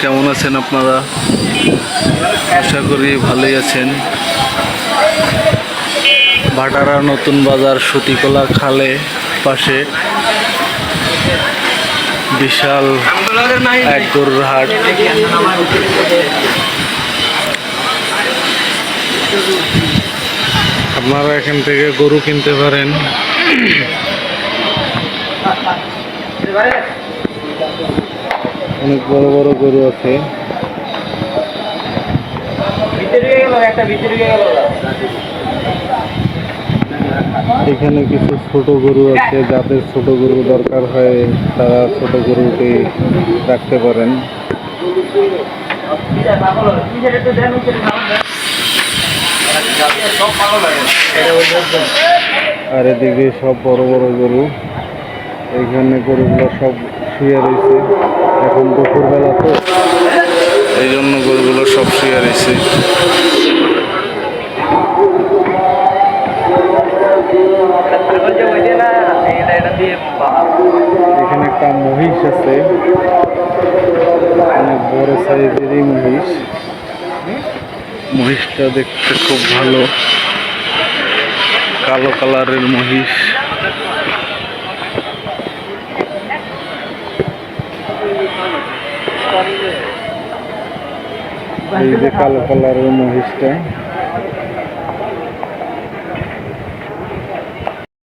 কেমন আছেন আপনারা? আশা করি ভালোই আছেন। ভাটারা নতুন বাজার সুতিকলা খালে পাশে বিশাল এক গরুর হাট। আপনারা এখান থেকে গরু কিনতে পারেন। অনেক বড় বড় গরু আছে। এখানে কিছু ছোট গরু আছে, যাদের ছোট গরু দরকার হয় তারা ছোট গরুটি রাখতে পারেন। আর এদিকে সব বড় বড় গরু। এইখানে গরুগুলো সব শুয়ে রয়েছে, এখন দুপুরবেলা তো এই জন্য গরুগুলো সব শুয়ে রয়েছে। এখানে একটা মহিষ আছে, অনেক বড় সাইজেরই মহিষ। মহিষটা দেখতে খুব ভালো, কালো কালারের মহিষ। এই যে কালো কালারের মহিষটা।